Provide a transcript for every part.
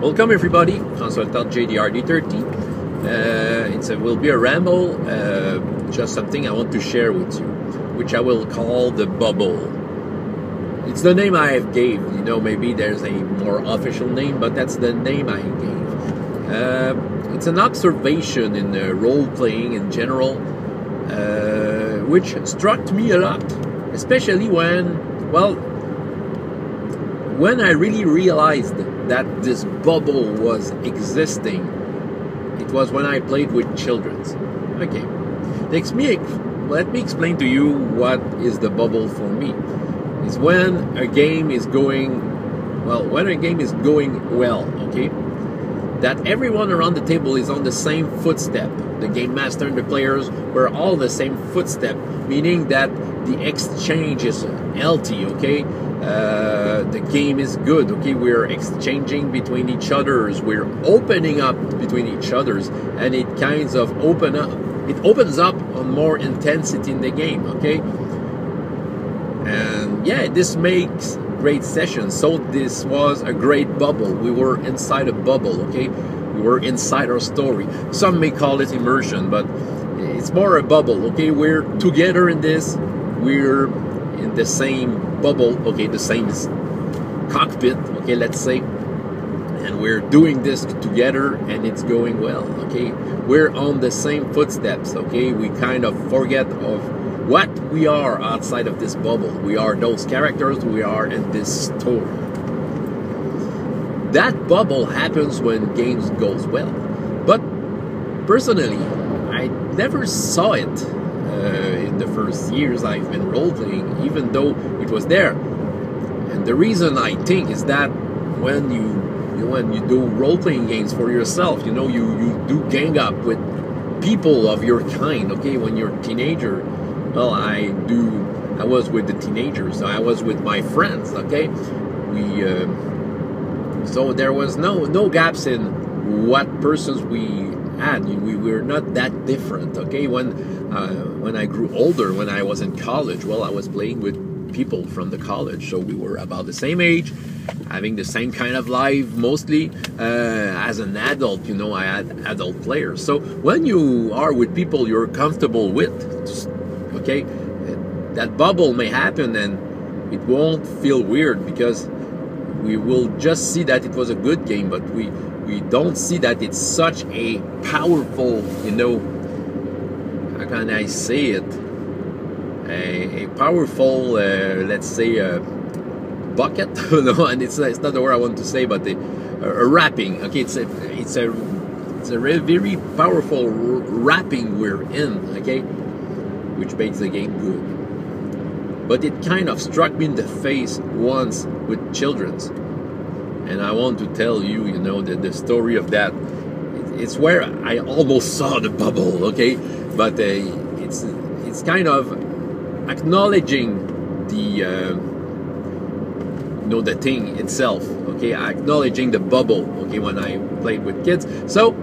Welcome everybody, consultant JDR D30. It will be a ramble, just something I want to share with you, which I will call the bubble. It's the name I have gave, maybe there's a more official name, but that's the name I gave. It's an observation in role-playing in general, which struck me a lot, especially when I really realized that this bubble was existing. It was when I played with children. Okay, let me explain to you what is the bubble for me. It's when a game is going well, okay? That everyone around the table is on the same footstep. The game master and the players were all the same footstep, meaning that the exchange is healthy, okay? The game is good, okay? We're exchanging between each others, we're opening up between each others, and it kind of opens up on more intensity in the game, okay? And yeah, this makes great sessions. So this was a great bubble. We were inside a bubble, okay? We were inside our story. Some may call it immersion, but it's more a bubble, okay? We're together in this. We're in the same bubble, okay? The same cockpit, okay, let's say. And we're doing this together and it's going well, okay? We're on the same footsteps, okay? We kind of forget of what we are outside of this bubble. We are those characters, we are in this story. That bubble happens when games goes well. But personally, I never saw it in the first years I've been role-playing, even though it was there. And the reason I think is that when you do role-playing games for yourself, you do gang up with people of your kind, okay? When you're a teenager, well, I was with the teenagers, I was with my friends, okay? So there was no gaps in what persons we had. We were not that different, okay? When I grew older, when I was in college, well, I was playing with people from the college, so we were about the same age, having the same kind of life mostly. As an adult, I had adult players. So when you are with people you're comfortable with, okay, that bubble may happen and it won't feel weird, because we will just see that it was a good game, but we don't see that it's such a powerful, how can I say it, a powerful, let's say, bucket, and it's not the word I want to say, but a wrapping, okay, it's a very powerful wrapping we're in, okay, which makes the game good. But it kind of struck me in the face once with children's, and I want to tell you, the story of that. It's where I almost saw the bubble, okay, but it's kind of acknowledging the thing itself, okay, acknowledging the bubble, okay, when I played with kids. So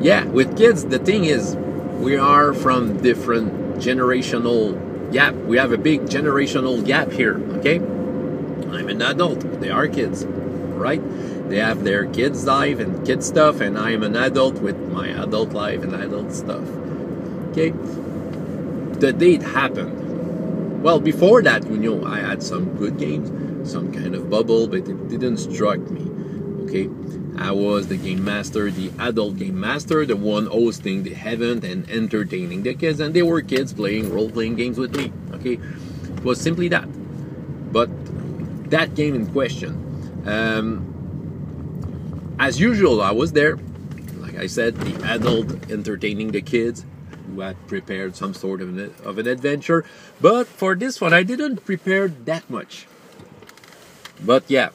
yeah, with kids, the thing is, we are from different generational gap. We have a big generational gap here, okay? I'm an adult, they are kids, right? They have their kids' life and kid stuff, and I am an adult with my adult life and adult stuff, okay? The day it happened, well, before that, I had some good games, some kind of bubble, but it didn't struck me, okay? I was the game master, the adult game master, the one hosting the event and entertaining the kids, and they were kids playing role-playing games with me, okay? It was simply that. But that game in question, as usual, I was there, like I said, the adult entertaining the kids, who had prepared some sort of an adventure. But for this one, I didn't prepare that much. But yeah,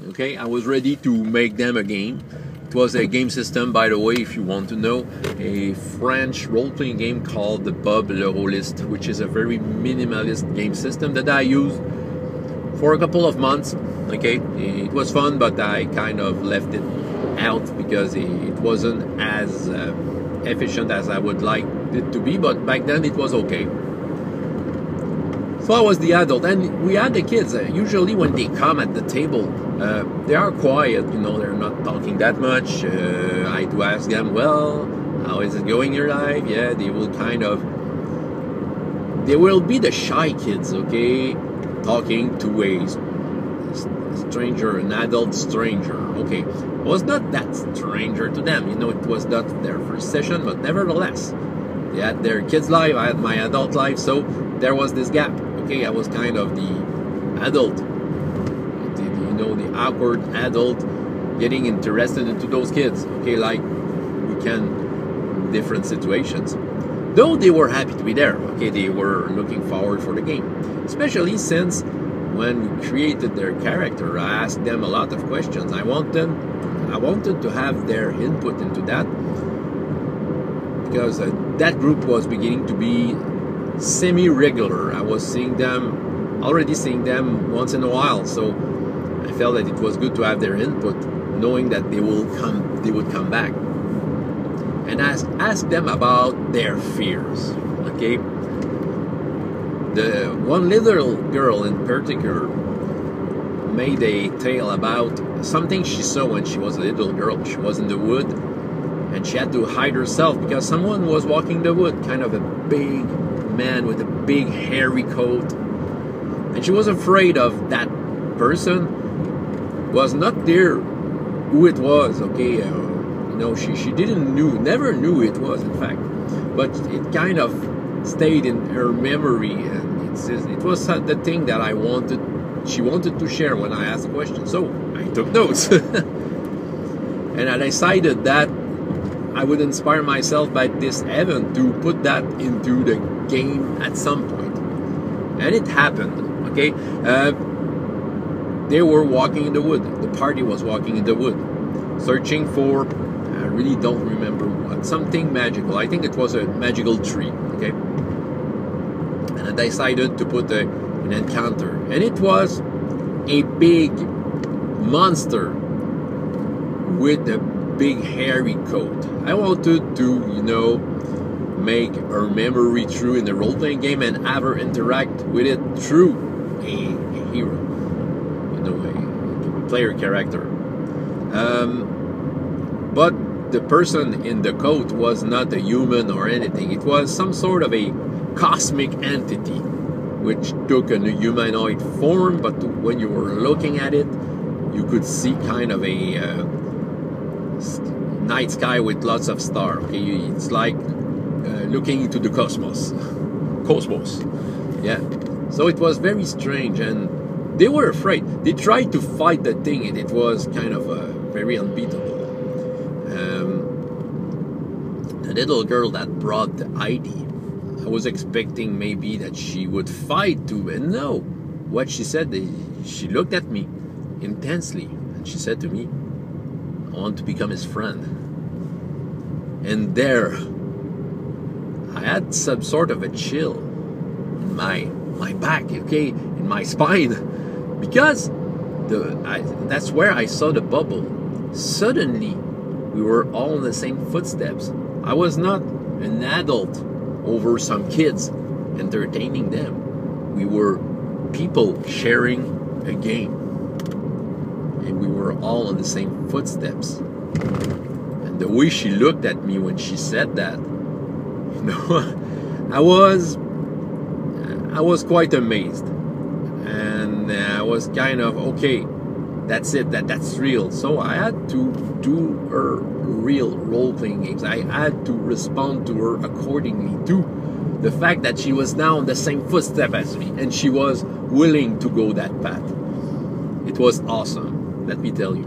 okay, I was ready to make them a game. It was a game system, by the way, if you want to know, a French role-playing game called the Bob Le Rollist, which is a very minimalist game system that I used for a couple of months. Okay, it was fun, but I kind of left it out because it wasn't as efficient as I would like it to be, but back then it was okay. So I was the adult, and we had the kids. Usually when they come at the table, they are quiet, you know, they're not talking that much. I do ask them, well, how is it going in your life? Yeah, they will be the shy kids, okay, talking to a stranger, an adult stranger, okay. I was not that stranger to them, you know, it was not their first session, but nevertheless, they had their kids' life, I had my adult life, so there was this gap, okay. I was kind of the adult, you know, the awkward adult getting interested into those kids, okay, like we can, different situations. Though they were happy to be there, okay, they were looking forward for the game, especially since when we created their character, I asked them a lot of questions. I wanted to have their input into that, because that group was beginning to be semi-regular. I was already seeing them once in a while, so I felt that it was good to have their input, knowing that they would come back. And ask them about their fears, okay? The one little girl in particular made a tale about something she saw when she was a little girl. She was in the wood, and she had to hide herself because someone was walking the wood, kind of a big man with a big hairy coat. And she was afraid of that person. Was not there who it was, okay? No, she never knew it was, in fact, but it kind of stayed in her memory, and it was the thing that she wanted to share when I asked the question. So I took notes, and I decided that I would inspire myself by this event to put that into the game at some point, and it happened. Okay, they were walking in the wood. The party was walking in the wood, searching for, I really don't remember what, something magical. I think it was a magical tree, okay? And I decided to put an encounter. And it was a big monster with a big hairy coat. I wanted to, you know, make her memory true in the role-playing game and have her interact with it through a hero, you know, a player character. But the person in the coat was not a human or anything. It was some sort of a cosmic entity which took a humanoid form, but when you were looking at it, you could see kind of a night sky with lots of stars. Okay, it's like looking into the cosmos. Yeah. So it was very strange, and they were afraid. They tried to fight the thing, and it was kind of very unbeatable. The little girl that brought the ID, I was expecting maybe that she would fight too, and no. What she said, she looked at me intensely, and she said to me, I want to become his friend. And there, I had some sort of a chill in my back, okay, in my spine, because that's where I saw the bubble. Suddenly, we were all in the same footsteps. I was not an adult over some kids entertaining them. We were people sharing a game, and we were all in the same footsteps. And the way she looked at me when she said that, you know, I was quite amazed, and I was kind of, okay, that's it, that's real. So I had to do her real role-playing games. I had to respond to her accordingly to the fact that she was now on the same footstep as me, and she was willing to go that path. It was awesome, let me tell you.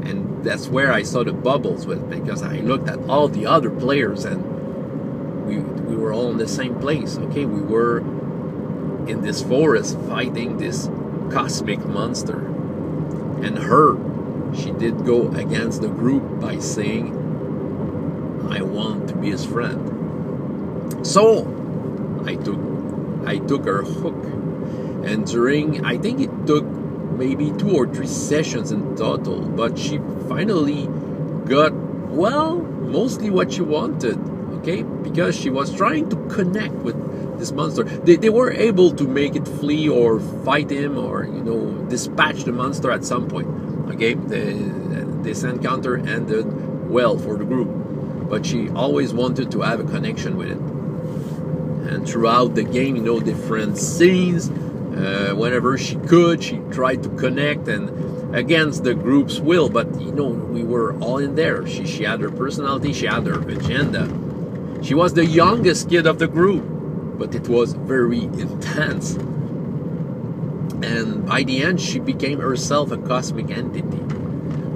And that's where I saw the bubbles with, because I looked at all the other players, and we were all in the same place. Okay, we were in this forest fighting this cosmic monster. And she did go against the group by saying, I want to be his friend. So I took her hook, and I think it took maybe 2 or 3 sessions in total, but she finally got, well, mostly what she wanted, okay, because she was trying to connect with this monster. They were able to make it flee or fight him or dispatch the monster at some point. Okay, this encounter ended well for the group, but she always wanted to have a connection with it. And throughout the game, different scenes, whenever she could, she tried to connect and against the group's will. But we were all in there. She had her personality, she had her agenda. She was the youngest kid of the group, but it was very intense. And by the end, she became herself a cosmic entity,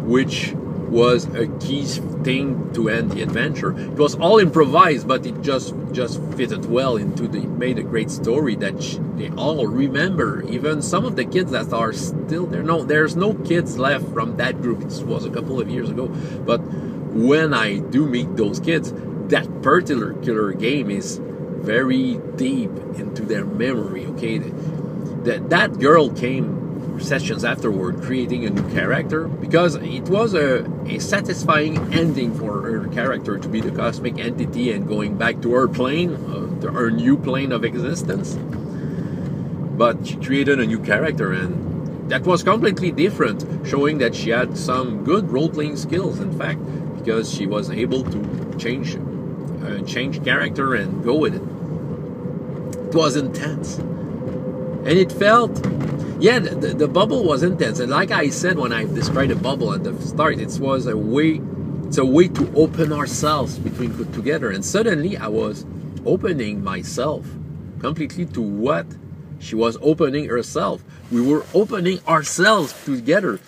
which was a key thing to end the adventure. It was all improvised, but it just fitted well into made a great story that they all remember. Even some of the kids that are still there. No, there's no kids left from that group. It was a couple of years ago. But when I do meet those kids, that particular game is very deep into their memory. Okay, that girl came sessions afterward creating a new character because it was a satisfying ending for her character to be the cosmic entity and going back to her plane, her new plane of existence. But she created a new character, and that was completely different, showing that she had some good role-playing skills, in fact, because she was able to change character and go with it. It was intense, and it felt. Yeah, the bubble was intense, and like I said when I described the bubble at the start, it's a way to open ourselves together. And suddenly I was opening myself completely to what she was opening herself. We were opening ourselves together,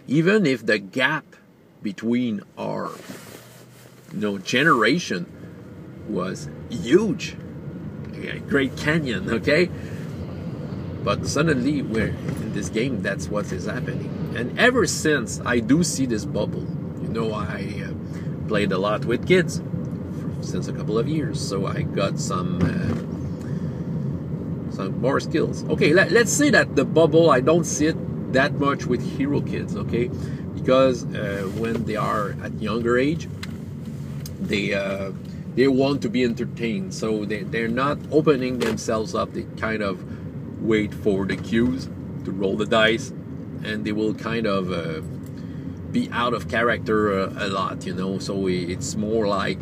even if the gap between our generation was huge, Great Canyon, okay. But suddenly we're in this game. That's what is happening. And ever since I do see this bubble, I played a lot with kids since a couple of years, so I got some more skills. Okay, let's say that the bubble, I don't see it that much with hero kids, okay, because when they are at younger age, they want to be entertained, so they're not opening themselves up. They kind of wait for the cues to roll the dice, and they will kind of be out of character a lot, so it's more like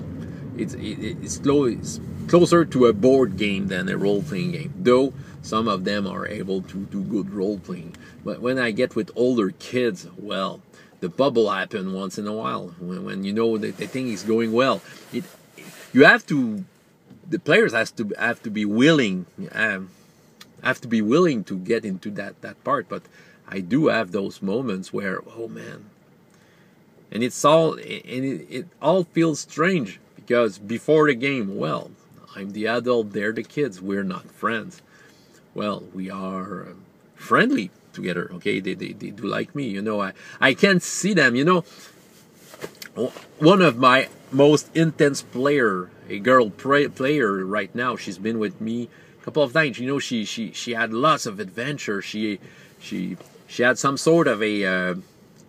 it's closer to a board game than a role-playing game, though some of them are able to do good role-playing. But when I get with older kids, well, the bubble happens once in a while when the thing is going well. The players have to be willing. Have to be willing to get into that part, but I do have those moments where, oh man, and it all feels strange because before the game, well, I'm the adult, they're the kids, we're not friends. Well, we are friendly together, okay. They do like me, I can't see them. One of my most intense player, a girl player right now, she's been with me couple of times. She had lots of adventure. She had some sort of a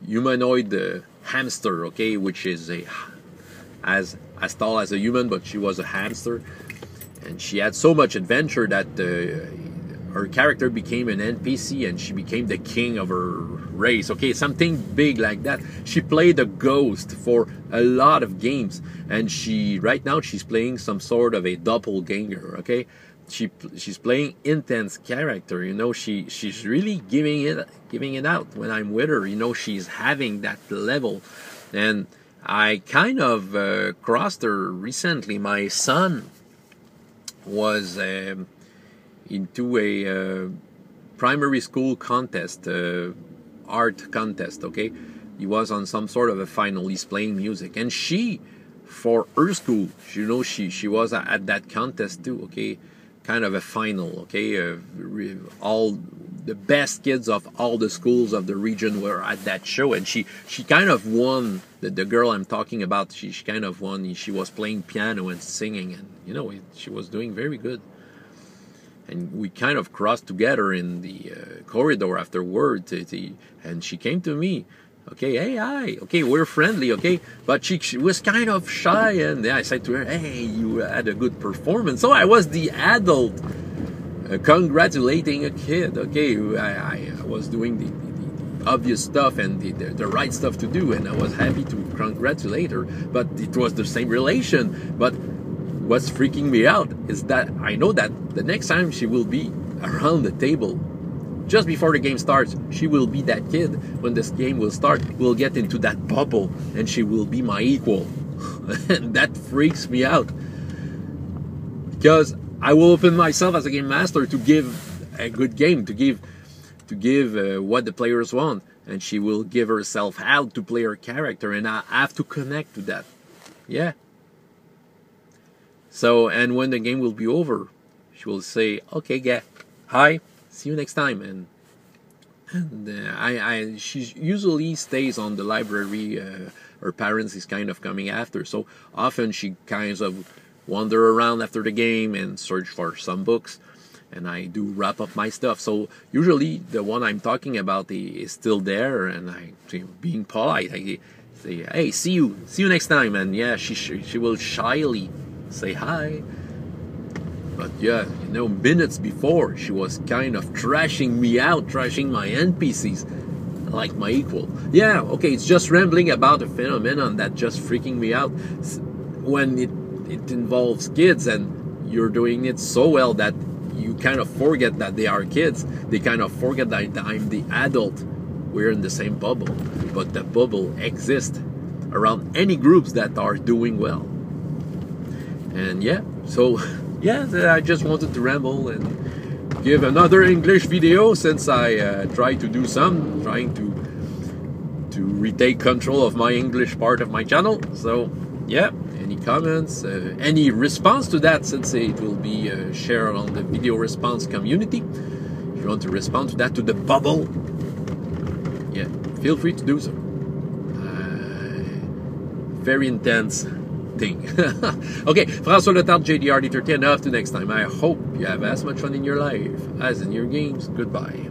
humanoid hamster, okay, which is as tall as a human, but she was a hamster, and she had so much adventure that her character became an NPC, and she became the king of her race, okay, something big like that. She played a ghost for a lot of games, and right now she's playing some sort of a doppelganger, okay. She's playing intense character, she's really giving it out when I'm with her, she's having that level. And I kind of crossed her recently. My son was into a primary school contest, art contest, okay. He was on some sort of a final. He's playing music, and for her school, she was at that contest too, okay. Kind of a final, okay. All the best kids of all the schools of the region were at that show, and she kind of won. The girl I'm talking about, she kind of won. She was playing piano and singing, and she was doing very good. And we kind of crossed together in the corridor afterwards, and she came to me. Okay, hey, hi. Okay, we're friendly, okay? But she was kind of shy, and then I said to her, hey, you had a good performance. So I was the adult congratulating a kid, okay? I was doing the obvious stuff and the right stuff to do, and I was happy to congratulate her, but it was the same relation. But what's freaking me out is that I know that the next time she will be around the table, just before the game starts, she will be that kid. When this game will start, we'll get into that bubble, and she will be my equal. And that freaks me out. Because I will open myself as a game master to give a good game, to give what the players want. And she will give herself out to play her character, and I have to connect to that. Yeah. So, and when the game will be over, she will say, okay, yeah, hi. See you next time. And she usually stays on the library. Her parents is kind of coming after, so often she kind of wander around after the game and search for some books, and I do wrap up my stuff. So usually the one I'm talking about is still there, and I, being polite, I say, hey, see you next time. And yeah, she will shyly say hi. But yeah, you know, minutes before, she was kind of trashing me out, trashing my NPCs, like my equal. Yeah, okay, it's just rambling about a phenomenon that just freaking me out. When it involves kids, and you're doing it so well that you kind of forget that they are kids. They kind of forget that I'm the adult. We're in the same bubble. But the bubble exists around any groups that are doing well. And yeah, so... yeah, I just wanted to ramble and give another English video, since I tried to do some, trying to retake control of my English part of my channel. So yeah, any comments, any response to that, since it will be shared on the video response community. If you want to respond to that, to the bubble, yeah, feel free to do so. Very intense thing. Okay, François Letard, JDR D30, and off to next time. I hope you have as much fun in your life as in your games. Goodbye.